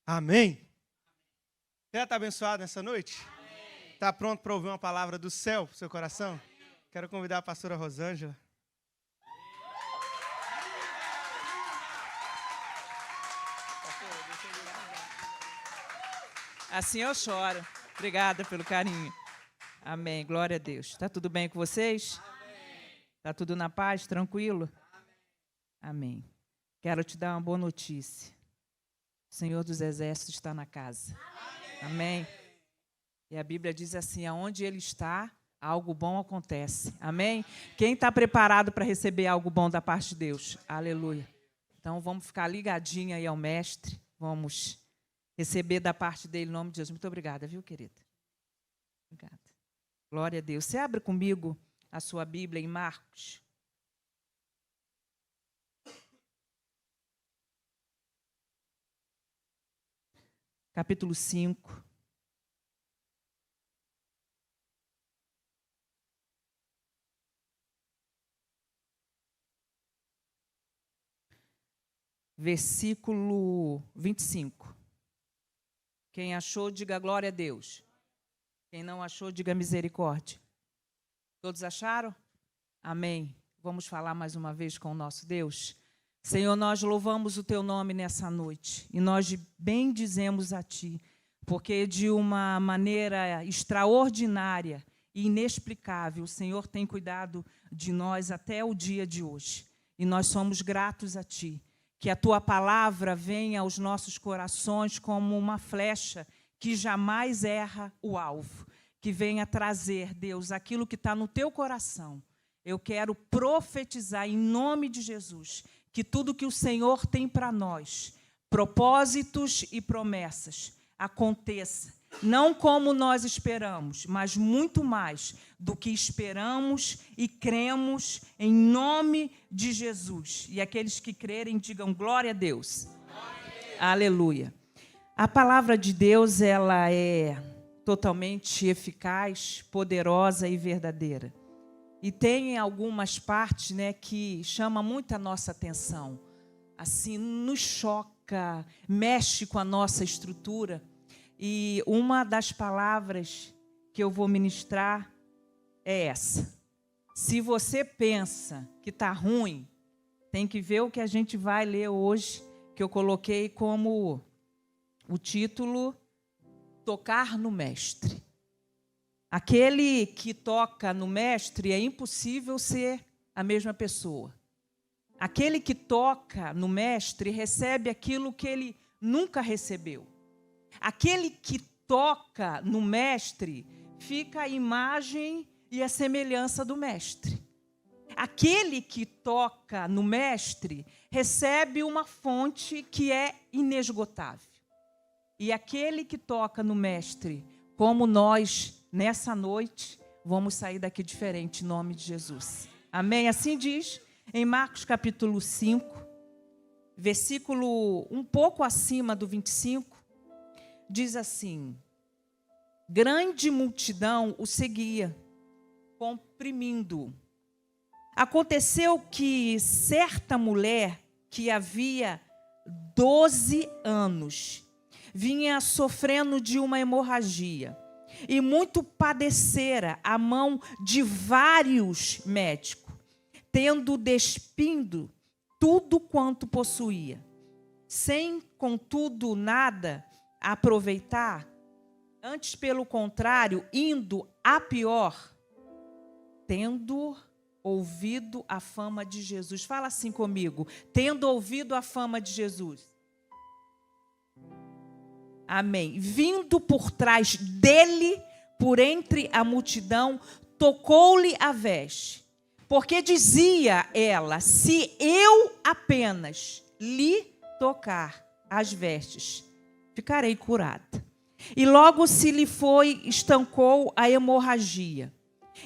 Amém? Você já está abençoado nessa noite? Está pronto para ouvir uma palavra do céu para o seu coração? Quero convidar a pastora Rosângela. Assim eu choro. Obrigada pelo carinho. Amém. Glória a Deus. Está tudo bem com vocês? Está tudo na paz, tranquilo? Amém. Quero te dar uma boa notícia. O Senhor dos Exércitos está na casa. Amém. E a Bíblia diz assim, aonde Ele está, algo bom acontece. Amém? Quem está preparado para receber algo bom da parte de Deus? Aleluia. Então, vamos ficar ligadinho aí ao Mestre. Vamos receber da parte dele, em nome de Jesus. Muito obrigada, viu, querida? Obrigada. Glória a Deus. Você abre comigo a sua Bíblia em Marcos. Capítulo 5. Versículo 25. Quem achou, diga glória a Deus. Quem não achou, diga misericórdia. Todos acharam? Amém. Vamos falar mais uma vez com o nosso Deus. Senhor, nós louvamos o Teu nome nessa noite. E nós bendizemos a Ti, porque de uma maneira extraordinária e inexplicável, o Senhor tem cuidado de nós até o dia de hoje. E nós somos gratos a Ti. Que a Tua palavra venha aos nossos corações como uma flecha que jamais erra o alvo. Que venha trazer, Deus, aquilo que está no Teu coração. Eu quero profetizar em nome de Jesus que tudo que o Senhor tem para nós, propósitos e promessas, aconteça. Não como nós esperamos, mas muito mais do que esperamos e cremos em nome de Jesus. E aqueles que crerem, digam glória a Deus. Glória a Deus. Aleluia. A palavra de Deus, ela é totalmente eficaz, poderosa e verdadeira. E tem algumas partes, né, que chamam muito a nossa atenção. Assim, nos choca, mexe com a nossa estrutura. E uma das palavras que eu vou ministrar é essa. Se você pensa que está ruim, tem que ver o que a gente vai ler hoje, que eu coloquei como o título Tocar no Mestre. Aquele que toca no Mestre é impossível ser a mesma pessoa. Aquele que toca no Mestre recebe aquilo que ele nunca recebeu. Aquele que toca no Mestre fica a imagem e a semelhança do Mestre. Aquele que toca no Mestre recebe uma fonte que é inesgotável. E aquele que toca no Mestre, como nós, nessa noite, vamos sair daqui diferente, em nome de Jesus. Amém? Assim diz em Marcos capítulo 5, versículo um pouco acima do 25, diz assim: grande multidão o seguia, comprimindo-o. Aconteceu que certa mulher que havia 12 anos vinha sofrendo de uma hemorragia e muito padecera à mão de vários médicos, tendo despindo tudo quanto possuía, sem, contudo, nada aproveitar, antes, pelo contrário, indo a pior, tendo ouvido a fama de Jesus. Fala assim comigo, tendo ouvido a fama de Jesus. Amém. Vindo por trás dele, por entre a multidão, tocou-lhe a veste. Porque dizia ela, se eu apenas lhe tocar as vestes, ficarei curada. E logo se lhe estancou a hemorragia.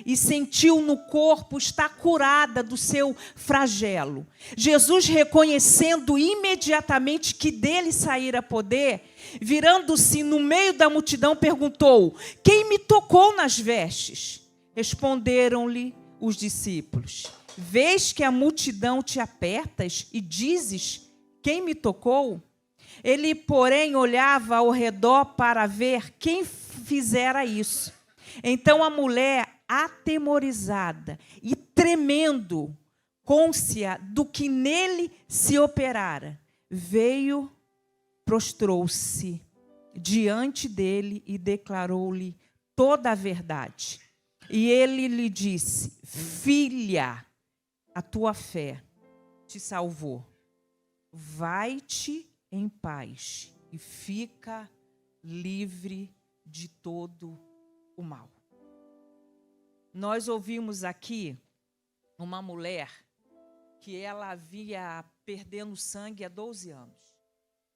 E sentiu no corpo estar curada do seu flagelo. Jesus, reconhecendo imediatamente que dele saíra poder, virando-se no meio da multidão, perguntou: quem me tocou nas vestes? Responderam-lhe os discípulos: vês que a multidão te apertas e dizes: quem me tocou? Ele, porém, olhava ao redor para ver quem fizera isso. Então a mulher, atemorizada e tremendo, côncia do que nele se operara, veio, prostrou-se diante dele e declarou-lhe toda a verdade. E ele lhe disse: filha, a tua fé te salvou. Vai-te em paz e fica livre de todo o mal. Nós ouvimos aqui uma mulher que ela havia perdendo sangue há 12 anos.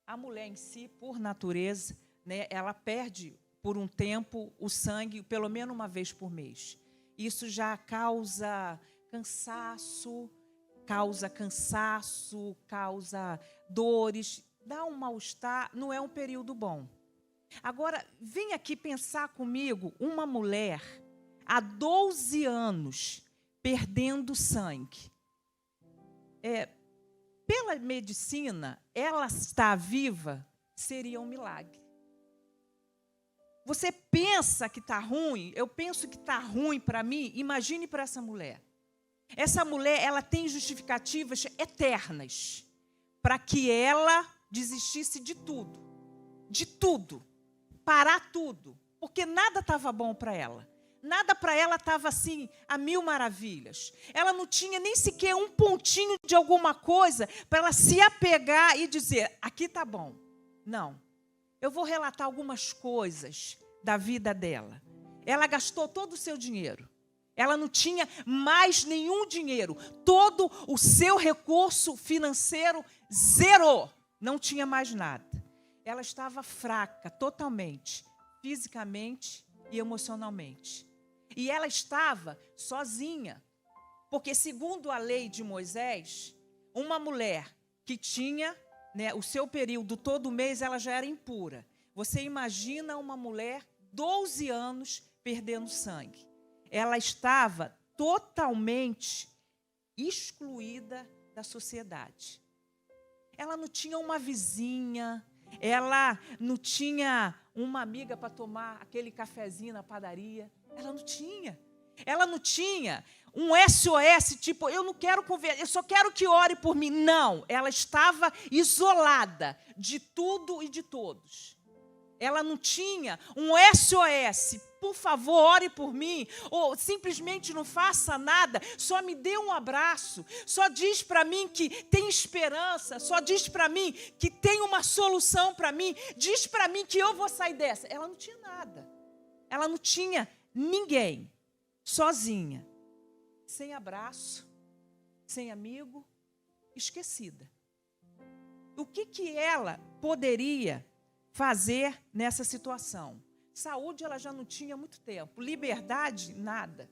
A mulher em si, por natureza, né, ela perde por um tempo o sangue pelo menos uma vez por mês. Isso já causa cansaço, causa dores, dá um mal-estar, não é um período bom. Agora, vem aqui pensar comigo uma mulher há 12 anos perdendo sangue. Pela medicina, ela estar viva seria um milagre. Você pensa que está ruim, eu penso que está ruim para mim, imagine para essa mulher. Essa mulher, ela tem justificativas eternas para que ela desistisse de tudo, parar tudo, porque nada estava bom para ela. Nada para ela estava assim, a mil maravilhas. Ela não tinha nem sequer um pontinho de alguma coisa para ela se apegar e dizer, aqui está bom. Não. Eu vou relatar algumas coisas da vida dela. Ela gastou todo o seu dinheiro. Ela não tinha mais nenhum dinheiro. Todo o seu recurso financeiro zerou. Não tinha mais nada. Ela estava fraca totalmente, fisicamente e emocionalmente. E ela estava sozinha. Porque, segundo a lei de Moisés, uma mulher que tinha, né, o seu período todo mês, ela já era impura. Você imagina uma mulher, 12 anos, perdendo sangue. Ela estava totalmente excluída da sociedade. Ela não tinha uma vizinha, ela não tinha uma amiga para tomar aquele cafezinho na padaria. Ela não tinha. Ela não tinha um SOS, tipo, eu não quero conversar, eu só quero que ore por mim. Não, ela estava isolada de tudo e de todos. Ela não tinha um SOS, por favor, ore por mim, ou simplesmente não faça nada, só me dê um abraço, só diz para mim que tem esperança, só diz para mim que tem uma solução para mim, diz para mim que eu vou sair dessa. Ela não tinha nada, ela não tinha ninguém, sozinha, sem abraço, sem amigo, esquecida. O que ela poderia fazer nessa situação? Saúde ela já não tinha há muito tempo. Liberdade, nada.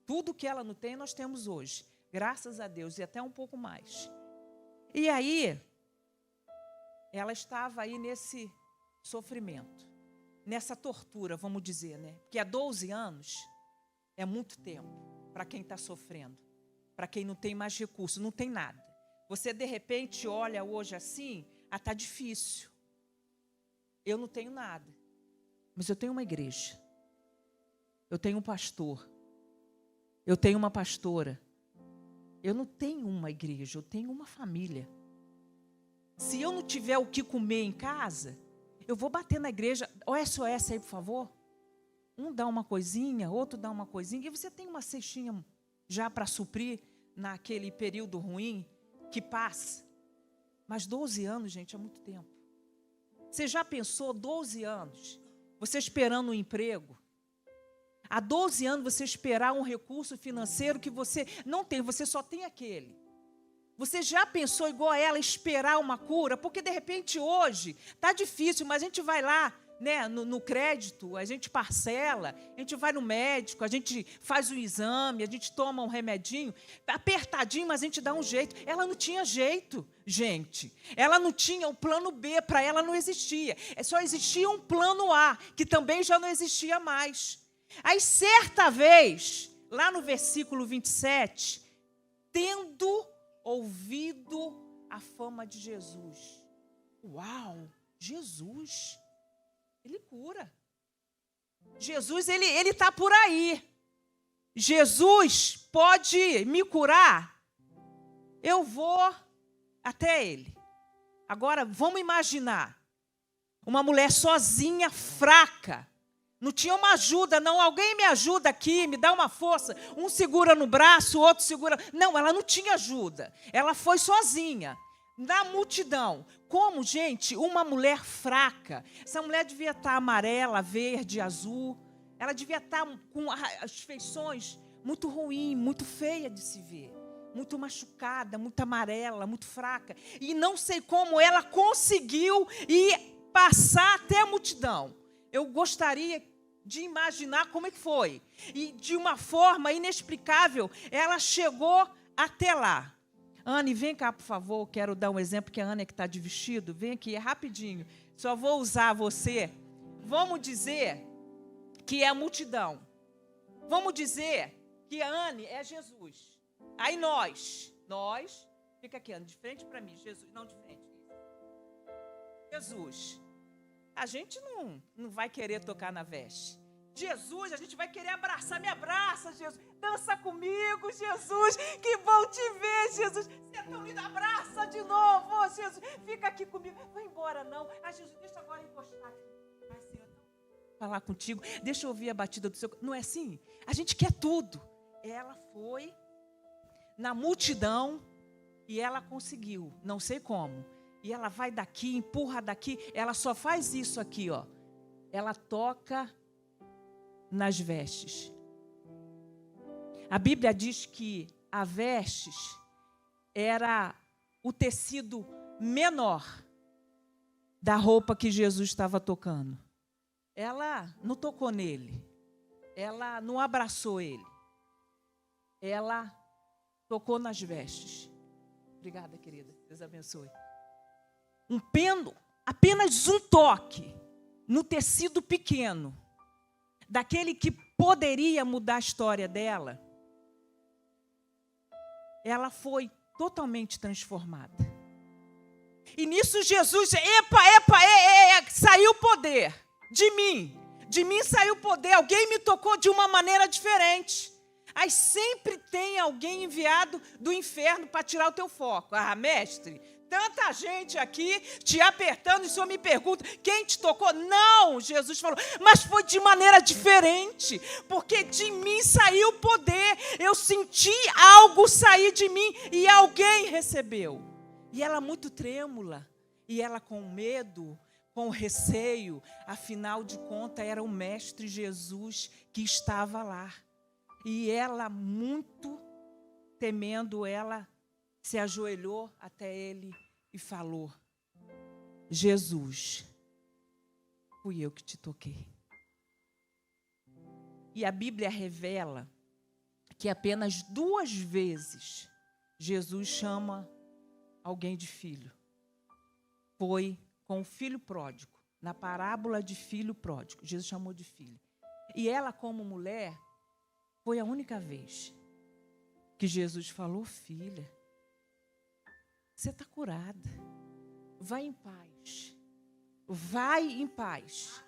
Tudo que ela não tem, nós temos hoje. Graças a Deus, e até um pouco mais. E aí, ela estava aí nesse sofrimento, nessa tortura, vamos dizer, né? Porque há 12 anos é muito tempo para quem está sofrendo, para quem não tem mais recurso, não tem nada. Você, de repente, olha hoje assim, está difícil. Eu não tenho nada, mas eu tenho uma igreja, eu tenho um pastor, eu tenho uma pastora. Eu não tenho uma igreja, eu tenho uma família. Se eu não tiver o que comer em casa, eu vou bater na igreja. O SOS aí, por favor. Um dá uma coisinha, outro dá uma coisinha, e você tem uma cestinha já para suprir naquele período ruim que passa. Mas 12 anos, gente, é muito tempo. Você já pensou 12 anos, você esperando um emprego? Há 12 anos você esperar um recurso financeiro que você não tem, você só tem aquele. Você já pensou igual a ela, esperar uma cura? Porque de repente hoje está difícil, mas a gente vai lá, né, no crédito, a gente parcela, a gente vai no médico, a gente faz o exame, a gente toma um remedinho, apertadinho, mas a gente dá um jeito. Ela não tinha jeito, gente. Ela não tinha o plano B, para ela não existia. Só existia um plano A, que também já não existia mais. Aí, certa vez, lá no versículo 27, tendo ouvido a fama de Jesus. Uau! Jesus, ele cura. Jesus, ele está por aí. Jesus pode me curar. Eu vou até ele. Agora, vamos imaginar. Uma mulher sozinha, fraca. Não tinha uma ajuda, não. Alguém me ajuda aqui, me dá uma força. Um segura no braço, o outro segura. Não, ela não tinha ajuda. Ela foi sozinha, na multidão. Como, gente? Uma mulher fraca. Essa mulher devia estar amarela, verde, azul. Ela devia estar com as feições muito ruins, muito feia de se ver. Muito machucada, muito amarela, muito fraca. E não sei como ela conseguiu ir passar até a multidão. Eu gostaria de imaginar como é que foi. E de uma forma inexplicável, ela chegou até lá. Anne, vem cá, por favor. Quero dar um exemplo, que a Anne é que está de vestido. Vem aqui, é rapidinho. Só vou usar você. Vamos dizer que é a multidão. Vamos dizer que a Anne é Jesus. Aí nós, fica aqui, Anne, de frente para mim. Jesus, não de frente. Jesus. A gente não vai querer tocar na veste. Jesus, a gente vai querer abraçar. Me abraça, Jesus. Dança comigo, Jesus. Que bom te ver, Jesus. Você é tão lindo. Abraça de novo, oh, Jesus. Fica aqui comigo. Vai embora, não. Ah, Jesus, deixa agora encostar aqui. Vai, Senhor, falar contigo. Deixa eu ouvir a batida do seu... Não é assim? A gente quer tudo. Ela foi na multidão e ela conseguiu. Não sei como. E ela vai daqui, empurra daqui. Ela só faz isso aqui, ó. Ela toca nas vestes. A Bíblia diz que a vestes era o tecido menor da roupa que Jesus estava tocando. Ela não tocou nele. Ela não abraçou ele. Ela tocou nas vestes. Obrigada, querida. Deus abençoe. Apenas um toque no tecido pequeno, daquele que poderia mudar a história dela, ela foi totalmente transformada. E nisso Jesus, saiu o poder de mim saiu o poder, alguém me tocou de uma maneira diferente. Aí sempre tem alguém enviado do inferno para tirar o teu foco. Ah, mestre, tanta gente aqui te apertando e o Senhor me pergunta, quem te tocou? Não, Jesus falou, mas foi de maneira diferente, porque de mim saiu o poder, eu senti algo sair de mim e alguém recebeu. E ela muito trêmula, e ela com medo, com receio, afinal de contas era o Mestre Jesus que estava lá. E ela, muito temendo, ela se ajoelhou até ele e falou, Jesus, fui eu que te toquei. E a Bíblia revela que apenas 2 vezes Jesus chama alguém de filho. Foi com o filho pródigo, na parábola de filho pródigo, Jesus chamou de filho. E ela, como mulher, foi a única vez que Jesus falou, filha, você está curada, vai em paz, vai em paz.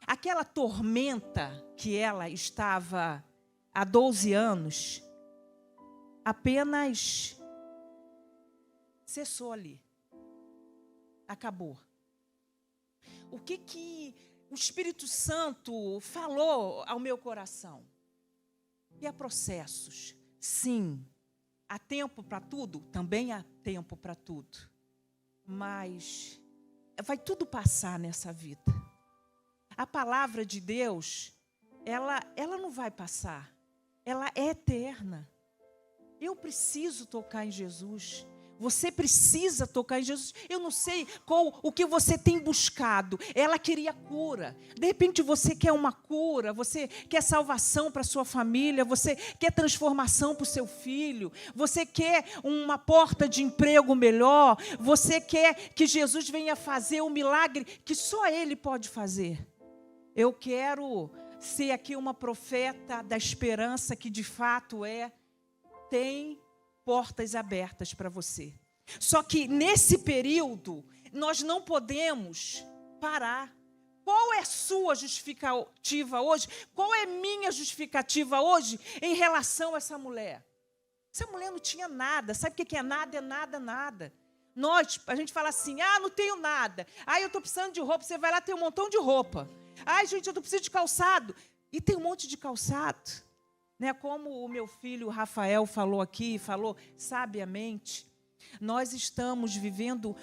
Aquela tormenta que ela estava há 12 anos, apenas cessou ali, acabou. O que o Espírito Santo falou ao meu coração? E há processos, sim. Há tempo para tudo? Também há tempo para tudo. Mas vai tudo passar nessa vida. A palavra de Deus, ela não vai passar. Ela é eterna. Eu preciso tocar em Jesus. Você precisa tocar em Jesus. Eu não sei o que você tem buscado. Ela queria cura. De repente você quer uma cura, você quer salvação para a sua família, você quer transformação para o seu filho, você quer uma porta de emprego melhor, você quer que Jesus venha fazer um milagre que só Ele pode fazer. Eu quero ser aqui uma profeta da esperança que de fato tem portas abertas para você. Só que nesse período, nós não podemos parar. Qual é a sua justificativa hoje? Qual é minha justificativa hoje em relação a essa mulher? Essa mulher não tinha nada. Sabe o que é nada? É nada, nada. A gente fala assim, não tenho nada. Eu estou precisando de roupa. Você vai lá, tem um montão de roupa. Gente, eu estou precisando de calçado. E tem um monte de calçado. Né? Como o meu filho Rafael falou aqui, falou sabiamente, nós estamos vivendo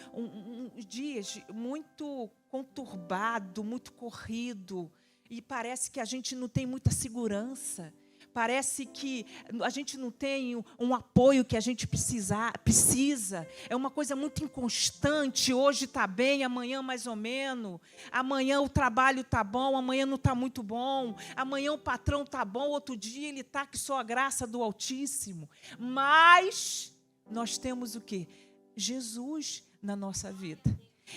dias muito conturbado, muito corrido, e parece que a gente não tem muita segurança, parece que a gente não tem um apoio que a gente precisa. É uma coisa muito inconstante, hoje está bem, amanhã mais ou menos, amanhã o trabalho está bom, amanhã não está muito bom, amanhã o patrão está bom, outro dia ele está que só a graça do Altíssimo. Mas nós temos o quê? Jesus na nossa vida.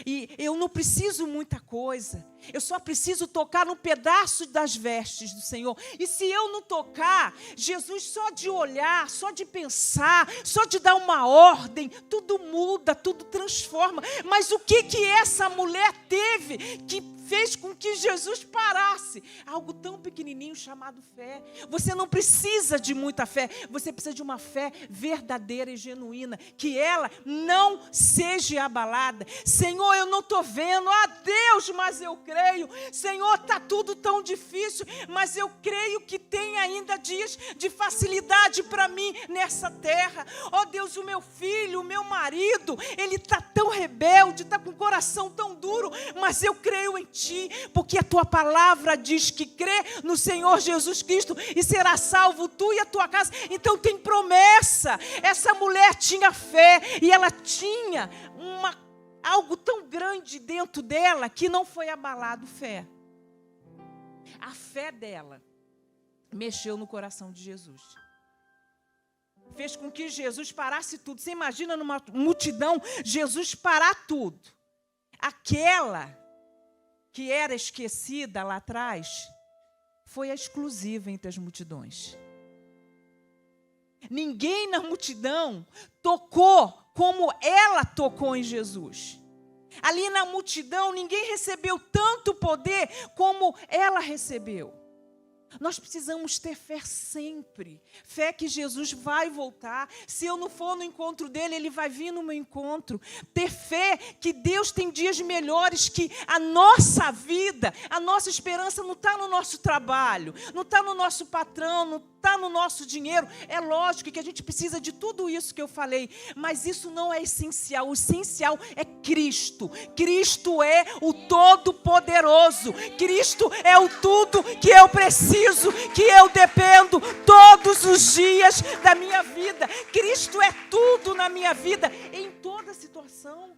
E eu não preciso muita coisa. Eu só preciso tocar num pedaço das vestes do Senhor. E se eu não tocar, Jesus, só de olhar, só de pensar, só de dar uma ordem, tudo muda, tudo transforma. Mas o que essa mulher teve que fez com que Jesus parasse? Algo tão pequenininho chamado fé. Você não precisa de muita fé. Você precisa de uma fé verdadeira e genuína. Que ela não seja abalada. Senhor, eu não estou vendo. Deus, mas eu creio. Senhor, está tudo tão difícil, mas eu creio que tem ainda dias de facilidade para mim nessa terra. Deus, o meu filho, o meu marido, ele está tão rebelde, está com o coração tão duro, mas eu creio em Ti, porque a Tua palavra diz que crê no Senhor Jesus Cristo e será salvo tu e a tua casa. Então tem promessa. Essa mulher tinha fé e ela tinha algo tão grande dentro dela que não foi abalado fé. A fé dela mexeu no coração de Jesus. Fez com que Jesus parasse tudo. Você imagina numa multidão, Jesus parar tudo. Aquela que era esquecida lá atrás, foi a exclusiva entre as multidões. Ninguém na multidão tocou como ela tocou em Jesus. Ali na multidão, ninguém recebeu tanto poder como ela recebeu. Nós precisamos ter fé sempre. Fé que Jesus vai voltar. Se eu não for no encontro dele, ele vai vir no meu encontro. Ter fé que Deus tem dias melhores, que a nossa vida, a nossa esperança não está no nosso trabalho, não está no nosso patrão, não está no nosso dinheiro. É lógico que a gente precisa de tudo isso que eu falei, mas isso não é essencial. O essencial é Cristo. Cristo é o Todo-Poderoso. Cristo é o tudo que eu preciso, que eu dependo todos os dias da minha vida. Cristo é tudo na minha vida, em toda situação.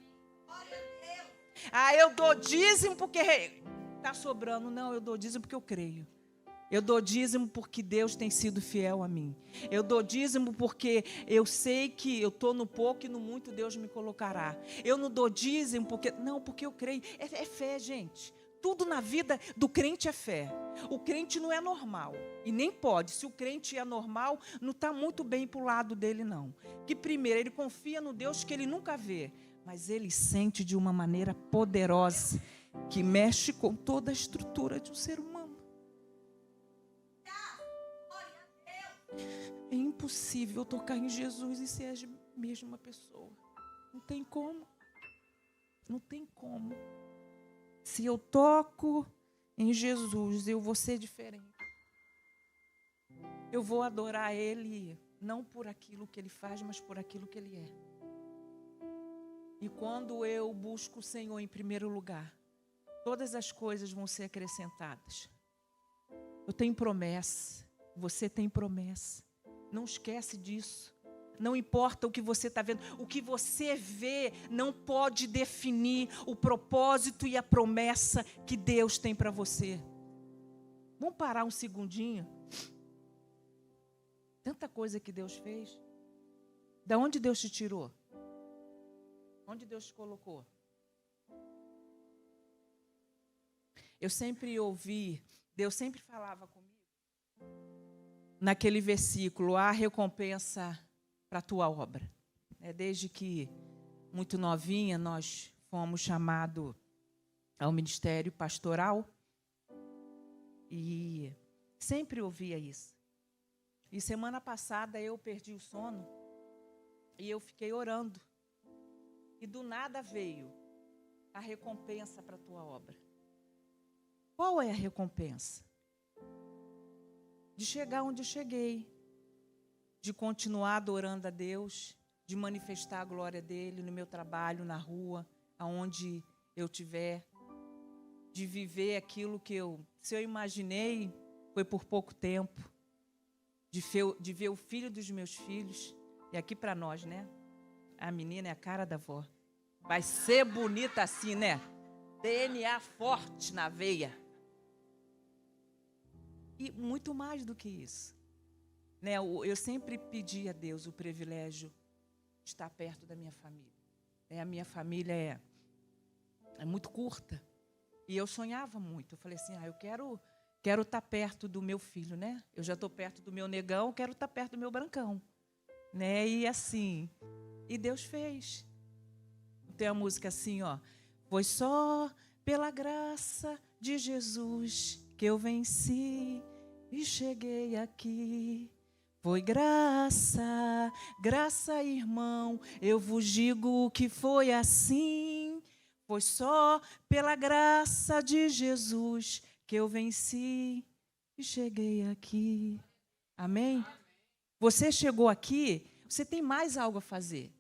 Eu dou dízimo porque está sobrando. Não, eu dou dízimo porque eu creio. Eu dou dízimo porque Deus tem sido fiel a mim. Eu dou dízimo porque eu sei que eu estou no pouco e no muito Deus me colocará. Eu não dou dízimo porque eu creio. É fé, gente. Tudo na vida do crente é fé. O crente não é normal. E nem pode. Se o crente é normal, não está muito bem para o lado dele, não. Que primeiro, ele confia no Deus que ele nunca vê. Mas ele sente de uma maneira poderosa, que mexe com toda a estrutura de um ser humano. É impossível tocar em Jesus e ser a mesma pessoa. Não tem como. Não tem como. Se eu toco em Jesus, eu vou ser diferente. Eu vou adorar Ele, não por aquilo que Ele faz, mas por aquilo que Ele é. E quando eu busco o Senhor em primeiro lugar, todas as coisas vão ser acrescentadas. Eu tenho promessa, você tem promessa. Não esquece disso. Não importa o que você está vendo, o que você vê não pode definir o propósito e a promessa que Deus tem para você. Vamos parar um segundinho. Tanta coisa que Deus fez. Da onde Deus te tirou? Onde Deus te colocou? Eu sempre ouvi, Deus sempre falava comigo, naquele versículo, há recompensa para a tua obra. Desde que muito novinha nós fomos chamados ao ministério pastoral e sempre ouvia isso. E semana passada eu perdi o sono e eu fiquei orando. E do nada veio a recompensa para a tua obra. Qual é a recompensa? De chegar onde eu cheguei, de continuar adorando a Deus, de manifestar a glória dele no meu trabalho, na rua, aonde eu estiver, de viver aquilo que se eu imaginei, foi por pouco tempo, de ver o filho dos meus filhos, e aqui para nós, né? A menina é a cara da avó. Vai ser bonita assim, né? DNA forte na veia. E muito mais do que isso. Né? Eu sempre pedi a Deus o privilégio de estar perto da minha família. A minha família é muito curta. E eu sonhava muito. Eu falei assim, eu quero estar perto do meu filho, né? Eu já estou perto do meu negão, quero estar perto do meu brancão. Né? E assim, e Deus fez. Tem a música assim, ó. Foi só pela graça de Jesus que eu venci e cheguei aqui. Foi graça, graça, irmão, eu vos digo que foi assim. Foi só pela graça de Jesus que eu venci e cheguei aqui. Amém? Você chegou aqui, você tem mais algo a fazer.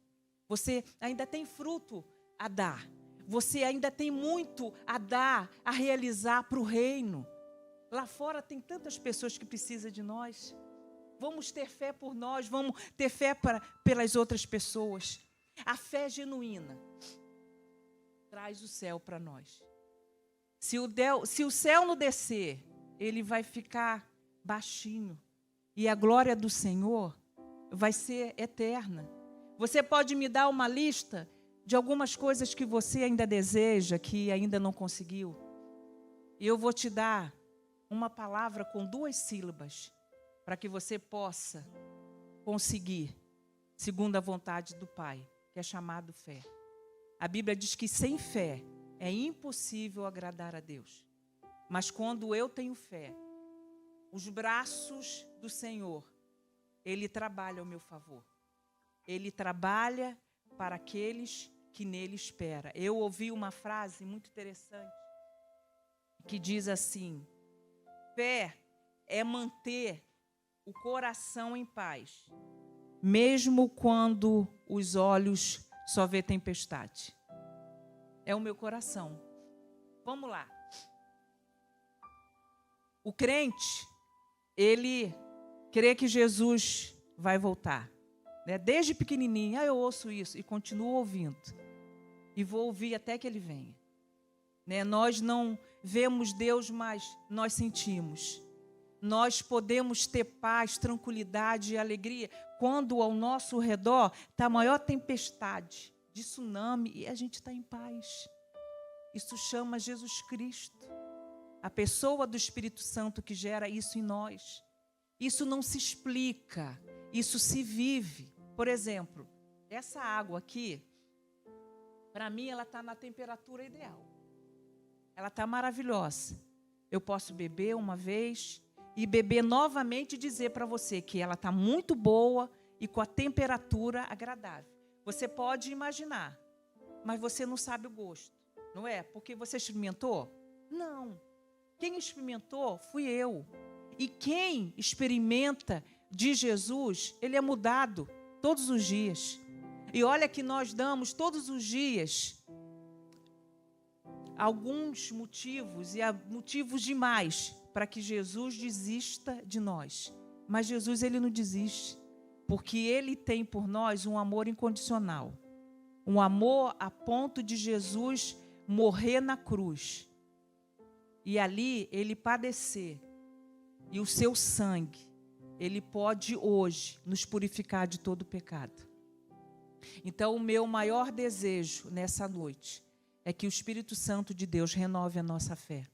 Você ainda tem fruto a dar. Você ainda tem muito a dar, a realizar para o reino. Lá fora tem tantas pessoas que precisam de nós. Vamos ter fé por nós, vamos ter fé pelas outras pessoas. A fé genuína traz o céu para nós. Se o céu não descer, ele vai ficar baixinho. E a glória do Senhor vai ser eterna. Você pode me dar uma lista de algumas coisas que você ainda deseja, que ainda não conseguiu? E eu vou te dar uma palavra com 2 sílabas, para que você possa conseguir, segundo a vontade do Pai, que é chamado fé. A Bíblia diz que sem fé é impossível agradar a Deus. Mas quando eu tenho fé, os braços do Senhor, Ele trabalha ao meu favor. Ele trabalha para aqueles que nele esperam. Eu ouvi uma frase muito interessante, que diz assim: fé é manter o coração em paz, mesmo quando os olhos só vê tempestade. É o meu coração. Vamos lá. O crente, ele crê que Jesus vai voltar. Né? Desde pequenininho, eu ouço isso e continuo ouvindo. E vou ouvir até que ele venha. Né? Nós não vemos Deus, mas nós sentimos. Nós podemos ter paz, tranquilidade e alegria quando ao nosso redor está a maior tempestade de tsunami e a gente está em paz. Isso chama Jesus Cristo. A pessoa do Espírito Santo que gera isso em nós. Isso não se explica, isso se vive. Por exemplo, essa água aqui, para mim, ela está na temperatura ideal. Ela está maravilhosa. Eu posso beber uma vez e beber novamente e dizer para você que ela está muito boa e com a temperatura agradável. Você pode imaginar, mas você não sabe o gosto, não é? Porque você experimentou? Não. Quem experimentou fui eu. E quem experimenta de Jesus, ele é mudado todos os dias. E olha que nós damos todos os dias alguns motivos, e há motivos demais, para que Jesus desista de nós. Mas Jesus, ele não desiste, porque ele tem por nós um amor incondicional. Um amor a ponto de Jesus morrer na cruz. E ali ele padecer. E o seu sangue, ele pode hoje nos purificar de todo pecado. Então, o meu maior desejo nessa noite é que o Espírito Santo de Deus renove a nossa fé.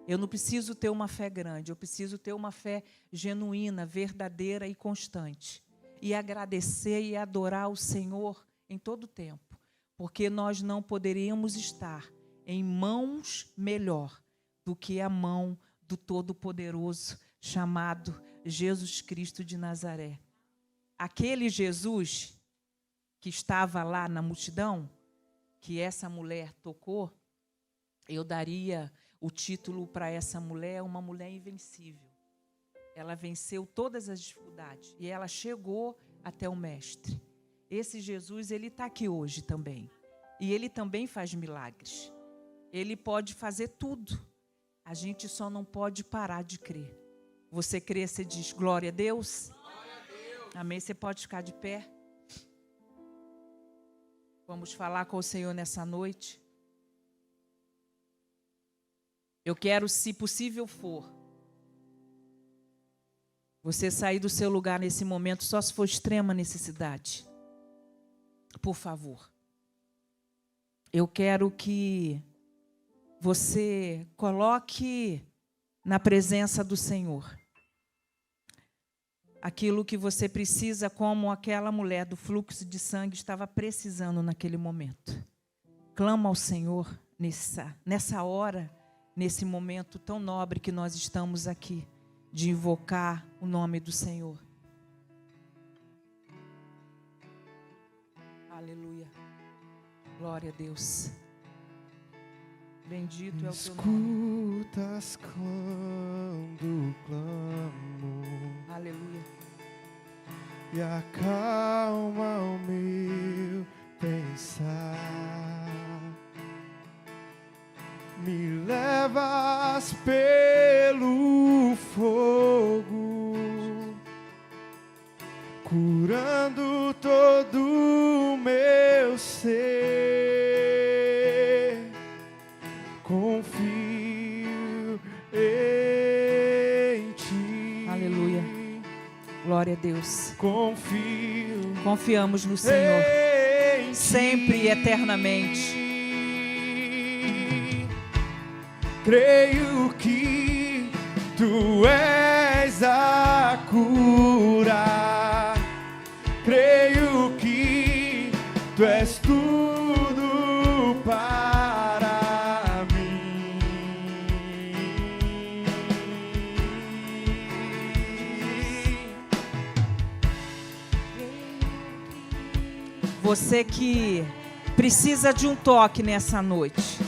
Eu não preciso ter uma fé grande, eu preciso ter uma fé genuína, verdadeira e constante. E agradecer e adorar o Senhor em todo o tempo. porque nós não poderíamos estar em mãos melhor do que a mão do Todo-Poderoso, chamado Jesus Cristo de Nazaré. Aquele Jesus que estava lá na multidão, que essa mulher tocou, eu daria o título para essa mulher, uma mulher invencível. Ela venceu todas as dificuldades e ela chegou até o Mestre. Esse Jesus, ele está aqui hoje também. E ele também faz milagres. Ele pode fazer tudo. A gente só não pode parar de crer. Você crê, você diz glória a Deus? Glória a Deus. Amém? Você pode ficar de pé? Vamos falar com o Senhor nessa noite. Eu quero, se possível for, você sair do seu lugar nesse momento, só se for extrema necessidade. Por favor. Eu quero que você coloque na presença do Senhor aquilo que você precisa, como aquela mulher do fluxo de sangue estava precisando naquele momento. Clama ao Senhor nessa hora, nesse momento tão nobre que nós estamos aqui, de invocar o nome do Senhor. Aleluia. Glória a Deus. Bendito é o teu nome. Escutas quando clamo. Aleluia. E acalma o meu pensar. Me levas pelo fogo, curando todo o meu ser. Confio em ti. Aleluia. Glória a Deus. Confio. Confiamos no Senhor. Sempre e eternamente. Creio que tu és a cura. Creio que tu és tudo para mim. Você que precisa de um toque nessa noite,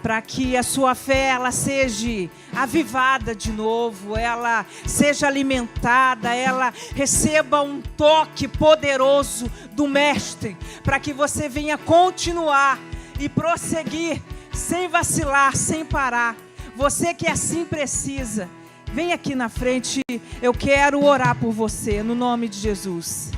para que a sua fé ela seja avivada de novo, ela seja alimentada, ela receba um toque poderoso do Mestre, para que você venha continuar e prosseguir, sem vacilar, sem parar. Você que assim precisa, vem aqui na frente, eu quero orar por você, no nome de Jesus.